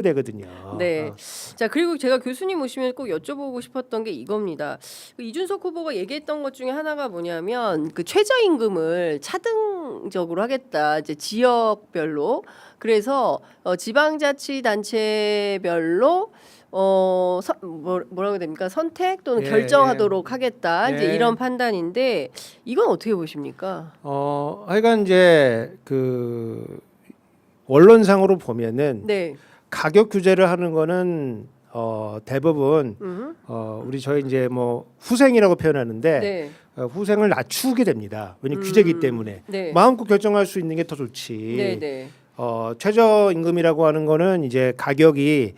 되거든요. 네. 자, 그리고 제가 교수님 오시면 꼭 여쭤보고 싶었던 게 이겁니다. 그 이준석 후보가 얘기했던 것 중에 하나가 뭐냐면 그 최저임금을 차등적으로 하겠다. 이제 지역별로. 그래서 지방자치단체별로 뭐라고 해야 됩니까? 선택 또는 예, 결정하도록 하겠다. 이제 예. 이런 판단인데 이건 어떻게 보십니까? 하여간 이제 그 원론상으로 보면은 네. 가격 규제를 하는 거는 대부분 저희 이제 뭐 후생이라고 표현하는데 네. 후생을 낮추게 됩니다. 왜냐면 규제이기 때문에 네. 마음껏 결정할 수 있는 게 더 좋지. 네, 네. 최저임금이라고 하는 거는 이제 가격이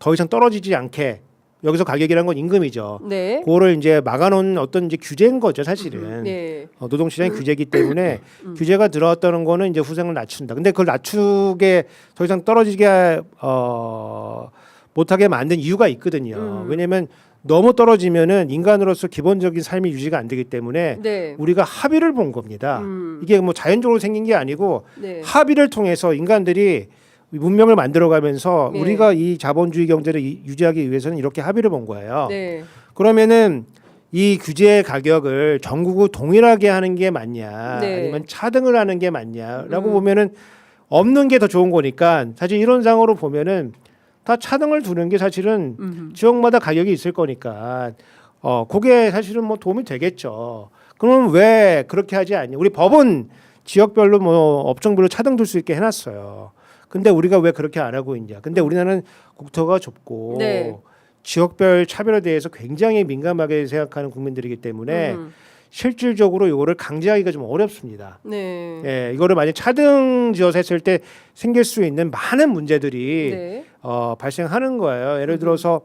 더 이상 떨어지지 않게 여기서 가격이란 건 임금이죠. 네. 그거를 이제 막아놓은 어떤 이제 규제인 거죠, 사실은. 네. 노동시장의 규제이기 때문에 규제가 들어왔다는 거는 이제 후생을 낮춘다. 근데 그걸 낮추게 더 이상 떨어지게 못하게 만든 이유가 있거든요. 왜냐하면 너무 떨어지면은 인간으로서 기본적인 삶이 유지가 안 되기 때문에 네. 우리가 합의를 본 겁니다. 이게 뭐 자연적으로 생긴 게 아니고 네. 합의를 통해서 인간들이 문명을 만들어가면서 네. 우리가 이 자본주의 경제를 유지하기 위해서는 이렇게 합의를 본 거예요. 네. 그러면은 이 규제의 가격을 전국을 동일하게 하는 게 맞냐, 네. 아니면 차등을 하는 게 맞냐라고 보면은 없는 게 더 좋은 거니까 사실 이론상으로 보면은 다 차등을 두는 게 사실은 지역마다 가격이 있을 거니까 그게 사실은 뭐 도움이 되겠죠. 그러면 왜 그렇게 하지 않냐? 우리 법은 지역별로 뭐 업종별로 차등 둘 수 있게 해놨어요. 근데 우리가 왜 그렇게 안 하고 있냐? 근데 우리나라는 국토가 좁고 네. 지역별 차별에 대해서 굉장히 민감하게 생각하는 국민들이기 때문에 실질적으로 이거를 강제하기가 좀 어렵습니다. 네. 예, 이거를 만약 차등 지어서 했을 때 생길 수 있는 많은 문제들이 네. 발생하는 거예요. 예를 들어서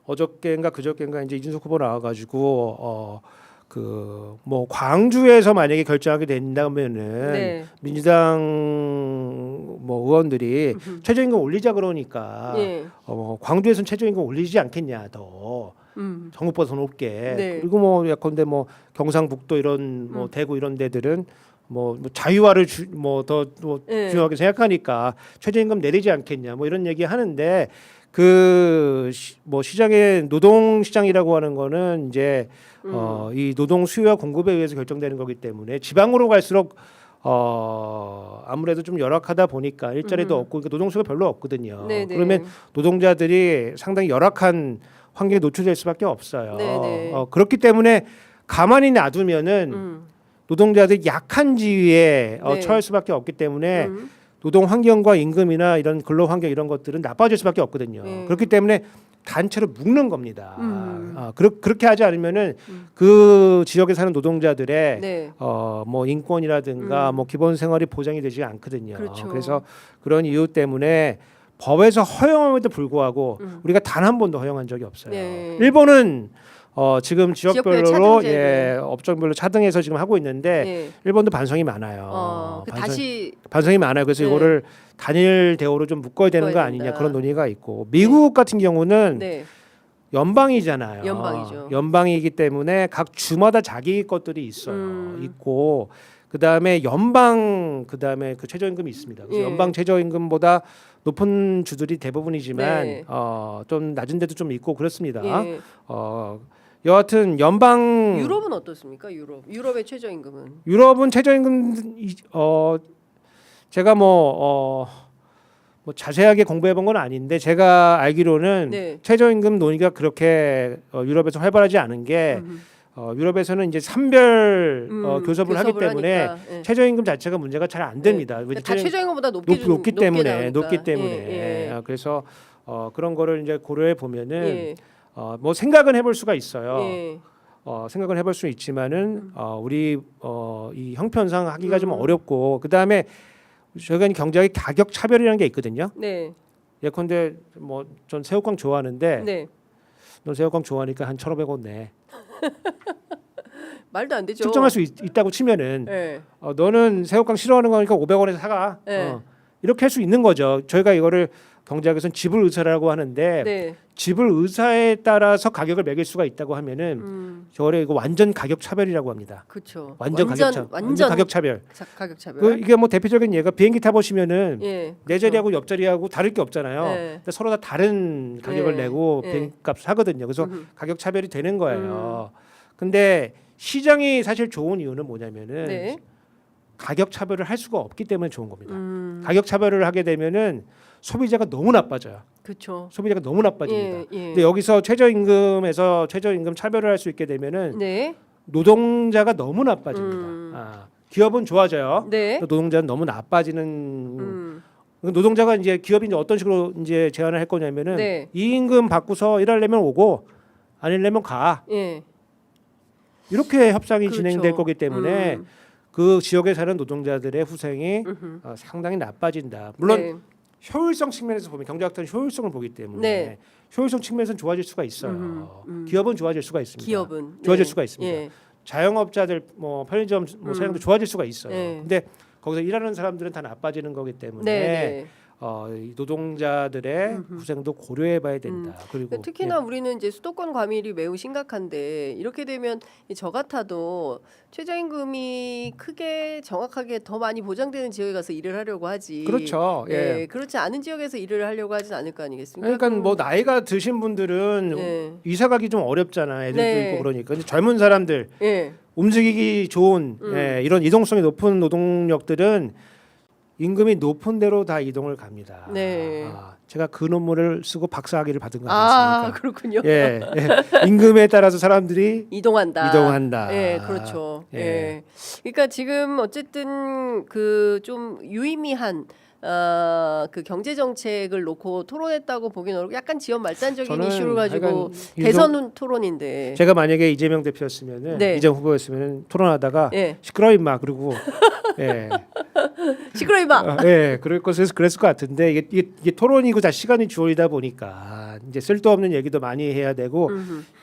어저께인가 그저께인가 이제 이준석 후보 나와가지고 그 뭐 광주에서 만약에 결정하게 된다면은 네. 민주당 뭐 의원들이 최저임금 올리자 그러니까 예. 광주에서는 최저임금 올리지 않겠냐 더 전국보다 더 높게. 네. 그리고 뭐 예컨대 뭐 경상북도 이런 뭐 대구 이런 데들은 뭐 자유화를 더 네. 중요하게 생각하니까 최저임금 내리지 않겠냐 뭐 이런 얘기 하는데 그 뭐 시장의 노동 시장이라고 하는 거는 이제 이 노동 수요와 공급에 의해서 결정되는 거기 때문에 지방으로 갈수록 아무래도 좀 열악하다 보니까 일자리도 없고 그러니까 노동 수요가 별로 없거든요. 네네. 그러면 노동자들이 상당히 열악한 환경에 노출될 수밖에 없어요. 네네. 그렇기 때문에 가만히 놔두면은 노동자들이 약한 지위에 네. 처할 수밖에 없기 때문에 노동 환경과 임금이나 이런 근로 환경 이런 것들은 나빠질 수밖에 없거든요. 그렇기 때문에 단체로 묶는 겁니다. 그렇게 하지 않으면은 그 지역에 사는 노동자들의 네. 뭐 인권이라든가 뭐 기본 생활이 보장이 되지 않거든요. 그렇죠. 그래서 그런 이유 때문에 법에서 허용함에도 불구하고 우리가 단 한 번도 허용한 적이 없어요. 네. 일본은 지금 지역별 지역별로 차등제를. 업종별로 차등해서 지금 하고 있는데 네. 일본도 반성이 많아요. 다시 반성이 많아요. 그래서 네. 이거를 단일 대우로 좀 묶어야 되는 거 묶어야 아니냐 된다. 그런 논의가 있고 미국 같은 경우는 네. 연방이잖아요. 연방이죠. 연방이기 때문에 각 주마다 자기 것들이 있어요. 있고 그다음에 연방 그다음에 그 최저임금이 있습니다. 그래서 예. 연방 최저임금보다 높은 주들이 대부분이지만 네. 좀 낮은 데도 좀 있고 그렇습니다. 예. 여하튼 연방 유럽은 어떻습니까? 유럽의 최저임금은 유럽은 최저임금 제가 뭐 자세하게 공부해 본 건 아닌데 제가 알기로는 네. 최저임금 논의가 그렇게 유럽에서 활발하지 않은 게 유럽에서는 이제 산별 교섭을 하기 때문에 하니까. 예. 최저임금 자체가 문제가 잘 안 됩니다. 그러니까 다 최저임금보다 높기 때문에 나오니까. 예. 예. 그래서 그런 거를 이제 고려해 보면은 예. 뭐 생각은 해볼 수가 있어요. 예. 생각은 해볼 수 있지만은 우리 이 형편상 하기가 좀 어렵고 그 다음에 저희가 경제학의 가격 차별이라는 게 있거든요. 네. 예컨대 뭐 전 새우깡 좋아하는데 네. 너 새우깡 좋아하니까 한 1,500원 내. 말도 안 되죠. 측정할 수 있다고 치면은 예. 너는 새우깡 싫어하는 거니까 500원에서 사가. 네. 이렇게 할 수 있는 거죠. 저희가 이거를 경제학에서는 지불 의사라고 하는데 네. 지불 의사에 따라서 가격을 매길 수가 있다고 하면은 저거를 이거 완전 가격 차별이라고 합니다. 그렇죠. 완전 가격 차별. 가격 차별. 이게 뭐 대표적인 예가 비행기 타 보시면은 예. 내 자리하고 옆 자리하고 다를 게 없잖아요. 네. 근데 서로 다 다른 가격을 네. 내고 네. 비행값을 하거든요. 그래서 가격 차별이 되는 거예요. 근데 시장이 사실 좋은 이유는 뭐냐면은 네. 가격 차별을 할 수가 없기 때문에 좋은 겁니다. 가격 차별을 하게 되면은 소비자가 너무 나빠져요. 그렇죠. 소비자가 너무 나빠집니다. 예, 예. 근데 여기서 최저임금에서 최저임금 차별을 할 수 있게 되면은 네. 노동자가 너무 나빠집니다. 기업은 좋아져요. 네. 노동자는 너무 나빠지는 노동자가 이제 기업이 이제 어떤 식으로 이제 제안을 할 거냐면은 네. 이 임금 받고서 일하려면 오고 아니려면 가. 예. 이렇게 협상이 그렇죠. 진행될 거기 때문에 그 지역에 사는 노동자들의 후생이 상당히 나빠진다. 물론 네. 효율성 측면에서 보면 경제학자는 효율성을 보기 때문에 네. 효율성 측면에서는 좋아질 수가 있어요. 기업은 좋아질 수가 있습니다. 기업은 좋아질 네. 수가 있습니다. 예. 자영업자들 뭐 편의점 뭐 사장도 좋아질 수가 있어요. 네. 근데 거기서 일하는 사람들은 다 나빠지는 거기 때문에 네. 이 노동자들의 후생도 고려해봐야 된다. 그리고 그러니까 특히나 우리는 이제 수도권 과밀이 매우 심각한데 이렇게 되면 저 같아도 최저임금이 크게 정확하게 더 많이 보장되는 지역에 가서 일을 하려고 하지. 그렇죠. 예. 그렇지 않은 지역에서 일을 하려고 하진 않을 거 아니겠습니까? 그러니까 뭐 나이가 드신 분들은 네. 이사 가기 좀 어렵잖아. 애들도 네. 있고 그러니까. 근데 젊은 사람들 예. 움직이기 좋은 이런 이동성이 높은 노동력들은 임금이 높은 대로 다 이동을 갑니다. 네. 제가 그 논문을 쓰고 박사학위를 받은 거 아, 아니겠습니까? 그렇군요. 예, 임금에 따라서 사람들이 이동한다. 예, 그렇죠. 예. 예. 그러니까 지금 어쨌든 그 좀 유의미한 그 경제 정책을 놓고 토론했다고 보기는 어렵고 약간 지역 말단적인 저는 이슈를 가지고 하여간 대선 토론인데. 제가 만약에 이재명 대표였으면은 네. 이재명 후보였으면 토론하다가 예. 시끄러워 임마 그러고 예. 시끄러이 봐. 그럴 것에서 그랬을 것 같은데 이게 토론이고 다 시간이 주어지다 보니까 이제 쓸데없는 얘기도 많이 해야 되고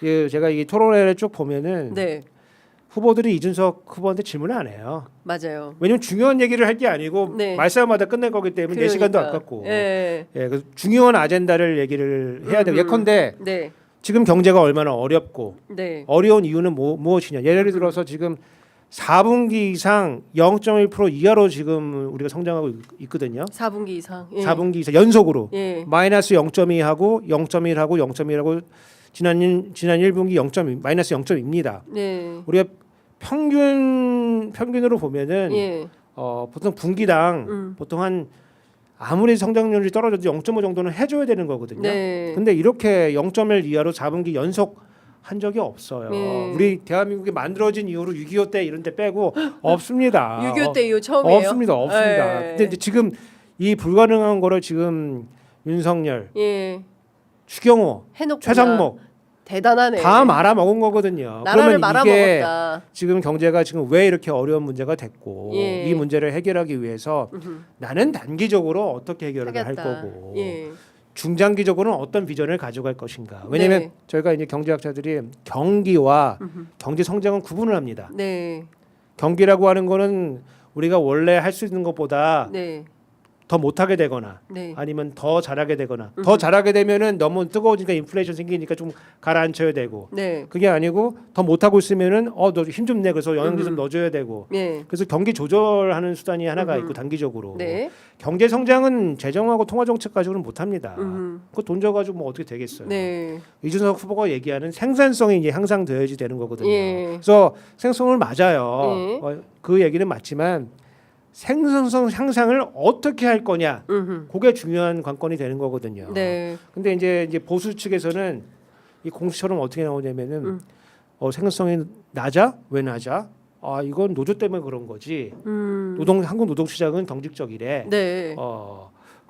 제가 이 토론회를 쭉 보면은 네. 후보들이 이준석 후보한테 질문을 안 해요. 맞아요. 왜냐면 중요한 얘기를 할 게 아니고 네. 말싸움마다 끝낼 거기 때문에 내 시간도 아깝고. 예. 그래서 중요한 아젠다를 얘기를 해야 돼요. 예컨대 네. 지금 경제가 얼마나 어렵고 네. 어려운 이유는 무엇이냐. 예를 들어서 지금 4분기 이상 0.1% 이하로 지금 우리가 성장하고 있거든요. 4분기 이상. 예. 4분기 이상 연속으로 예. 마이너스 0.2하고 0.1하고 0.1하고 지난 1분기 0.2 마이너스 0.2입니다. 네. 우리가 평균으로 보면은 예. 보통 분기당 보통 한 아무리 성장률이 떨어져도 0.5 정도는 해줘야 되는 거거든요. 네. 근데 이렇게 0.1 이하로 4분기 연속 한 적이 없어요. 네. 우리 대한민국이 만들어진 이후로 6.25 때 이런 때 빼고 없습니다. 6.25 때 이후 처음이에요. 없습니다. 예. 근데 이제 지금 이 불가능한 거를 지금 윤석열, 예. 추경호, 해놓고 최상목 대단하네. 다 말아먹은 거거든요. 나라를 그러면 이게 말아먹었다. 지금 경제가 지금 왜 이렇게 어려운 문제가 됐고 예. 이 문제를 해결하기 위해서 나는 단기적으로 어떻게 해결을 할 하겠다. 거고 예. 중장기적으로는 어떤 비전을 가져갈 것인가. 왜냐하면 네. 저희가 이제 경제학자들이 경기와 경제 성장은 구분을 합니다. 네. 경기라고 하는 거는 우리가 원래 할 수 있는 것보다 네. 더 못하게 되거나 네. 아니면 더 잘하게 되거나 더 잘하게 되면은 너무 뜨거워지니까 인플레이션 생기니까 좀 가라앉혀야 되고 네. 그게 아니고 더 못하고 있으면은 너 힘 좀 내 그래서 영양제 좀 넣어줘야 되고 네. 그래서 경기 조절하는 수단이 하나가 있고 단기적으로 네. 경제 성장은 재정하고 통화 정책 가지고는 못합니다. 그거 돈 줘가지고 뭐 어떻게 되겠어요. 네. 이준석 후보가 얘기하는 생산성이 이제 향상되어야지 되는 거거든요. 예. 그래서 생성을 맞아요. 예. 그 얘기는 맞지만 생산성 향상을 어떻게 할 거냐, 그게 중요한 관건이 되는 거거든요. 네. 근데 이제 보수 측에서는 이 공수처럼 어떻게 나오냐면은 생산성이 낮아? 왜 낮아? 이건 노조 때문에 그런 거지. 한국 노동 시장은 경직적이래. 네.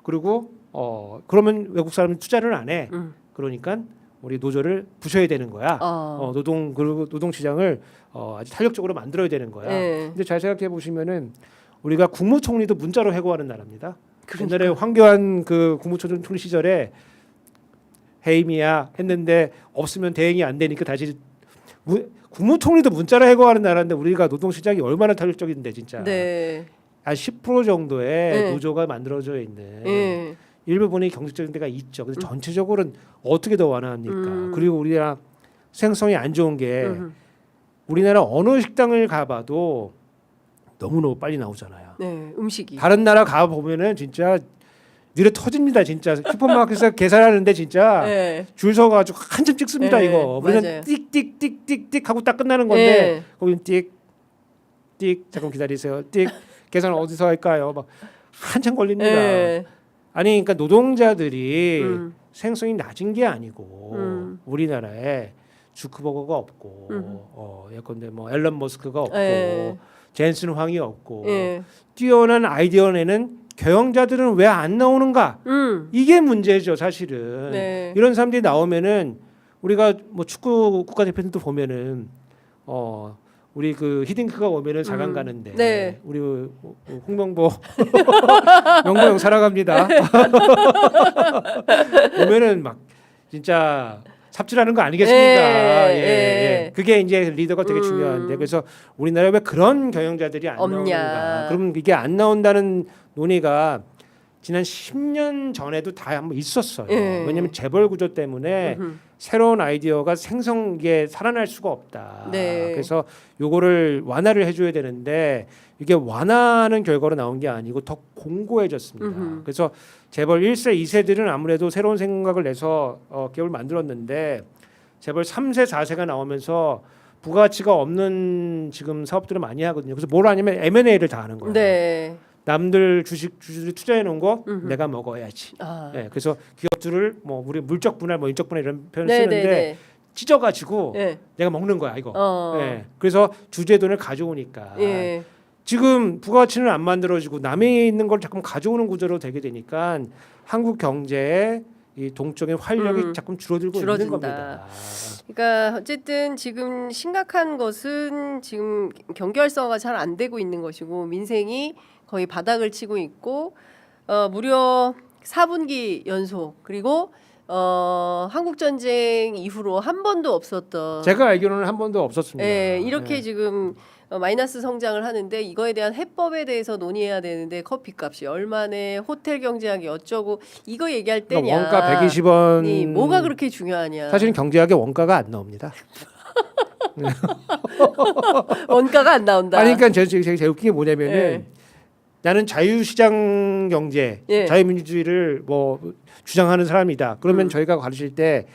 그리고 그러면 외국 사람은 투자를 안 해. 그러니까 우리 노조를 부셔야 되는 거야. 그리고 노동 시장을 아주 탄력적으로 만들어야 되는 거야. 네. 근데 잘 생각해 보시면은 우리가 국무총리도 문자로 해고하는 나라입니다. 옛날에 황교안 그 국무총리 시절에 해임이야 했는데 없으면 대행이 안 되니까 다시 국무총리도 문자로 해고하는 나라인데 우리가 노동 시장이 얼마나 탄력적인데 진짜. 네. 한 10% 정도의 네. 노조가 만들어져 있는 네. 일부 분이 경직적인 데가 있죠. 근데 전체적으로는 어떻게 더 완화합니까? 그리고 우리나라 생성이 안 좋은 게 우리나라 어느 식당을 가봐도 너무너무 빨리 나오잖아요. 네, 음식이. 다른 나라 가 보면은 진짜 느려 터집니다. 진짜 슈퍼마켓에서 계산하는데 진짜 네. 줄 서가지고 한참 찍습니다. 네, 이거 맞아요. 우리는 띡띡띡띡띡 하고 딱 끝나는 건데 네. 거기는 띡띡 잠깐 기다리세요. 띡 계산 어디서 할까요? 막 한참 걸립니다. 네. 아니 그러니까 노동자들이 음. 생성이 낮은 게 아니고 우리나라에 주크버거가 없고 예컨대 뭐 앨런 머스크가 없고 네. 젠슨 황이 없고 예. 뛰어난 아이디어 내는 경영자들은 왜 안 나오는가? 이게 문제죠, 사실은. 네. 이런 사람들이 나오면은 우리가 뭐 축구 국가대표들도 보면은 우리 그 히딩크가 오면은 4강 가는데 네. 우리 홍명보 명보 형 살아갑니다. 오면은 막 진짜 삽질하는 거 아니겠습니까? 예, 예, 예. 예. 그게 이제 리더가 되게 중요한데 그래서 우리나라에 왜 그런 경영자들이 안 없냐. 나오는가? 그러면 이게 안 나온다는 논의가 지난 10년 전에도 다 한번 있었어요. 예. 왜냐하면 재벌 구조 때문에 새로운 아이디어가 생성게 살아날 수가 없다. 네. 그래서 요거를 완화를 해줘야 되는데 이게 완화하는 결과로 나온 게 아니고 더 공고해졌습니다. 그래서 재벌 1세, 2세들은 아무래도 새로운 생각을 내서 기업을 만들었는데 재벌 3세, 4세가 나오면서 부가가치가 없는 지금 사업들을 많이 하거든요. 그래서 뭘 하냐면 M&A를 다 하는 거예요. 네. 남들 주주들이 투자해 놓은 거 내가 먹어야지. 아. 네, 그래서 기업들을 뭐 우리 물적 분할, 뭐 인적 분할 이런 표현을 네, 쓰는데 네, 네. 찢어가지고 예. 내가 먹는 거야 이거. 어. 네, 그래서 주주의 돈을 가져오니까 예. 지금 부가가치는 안 만들어지고 남이 있는 걸 자꾸 가져오는 구조로 되게 되니까 한국 경제의 이 동적인 활력이 자꾸 줄어들고 있는 줄어든다. 겁니다. 그러니까 어쨌든 지금 심각한 것은 지금 경기 활성화가 잘 안 되고 있는 것이고 민생이 거의 바닥을 치고 있고 무려 4분기 연속 그리고 한국 전쟁 이후로 한 번도 없었던 제가 알기로는 한 번도 없었습니다. 예, 이렇게 네. 지금 마이너스 성장을 하는데 이거에 대한 해법에 대해서 논의해야 되는데 커피값이 얼마네 호텔 경제학이 어쩌고 이거 얘기할 때냐 그러니까 원가 120원 뭐가 그렇게 중요하냐 사실은 경제학에 원가가 안 나옵니다. 원가가 안 나온다. 아니 그러니까 제일 웃긴 게 뭐냐면은 예. 나는 자유시장 경제, 예. 자유민주주의를 뭐 주장하는 사람이다. 그러면 저희가 가르칠 때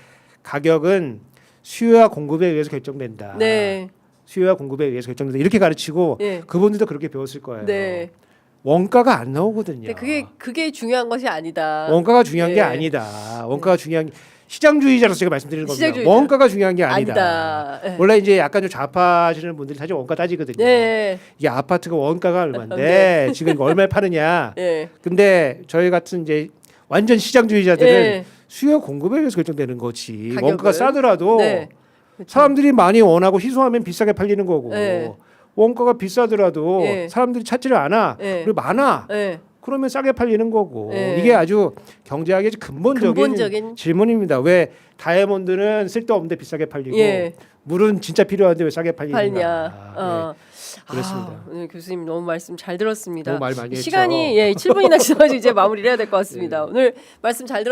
가격은 수요와 공급에 의해서 결정된다. 네. 수요와 공급에 의해서 결정된다. 이렇게 가르치고 예. 그분들도 그렇게 배웠을 거예요. 네. 원가가 안 나오거든요. 근데 그게 중요한 것이 아니다. 원가가 중요한 예. 게 아니다. 원가가 중요한 게 시장주의자로서 제가 말씀드리는 겁니다. 시장주의자. 원가가 중요한 게 아니다. 아니다. 예. 원래 이제 약간 좀 좌파하시는 분들이 사실 원가 따지거든요. 네. 이게 아파트가 원가가 얼마인데 네. 지금 이거 얼마에 파느냐. 예. 근데 저희 같은 이제 완전 시장주의자들은 예. 수요 공급에 의해서 결정되는 거지. 가격은? 원가가 싸더라도 네. 사람들이 많이 원하고 희소하면 비싸게 팔리는 거고 네. 원가가 비싸더라도 네. 사람들이 찾지를 않아. 네. 그리고 많아. 예. 그러면 싸게 팔리는 거고 네. 이게 아주 경제학의 근본적인 근본적인 질문입니다. 왜 다이아몬드는 쓸데없는데 비싸게 팔리고 예. 물은 진짜 필요한데 왜 싸게 팔리는가? 팔냐. 그렇습니다. 오늘 교수님 너무 말씀 잘 들었습니다. 너무 말 많이 했죠. 시간이 7분이나 지나가지고 이제 마무리를 해야 될 것 같습니다. 오늘 말씀 잘 들었습니다.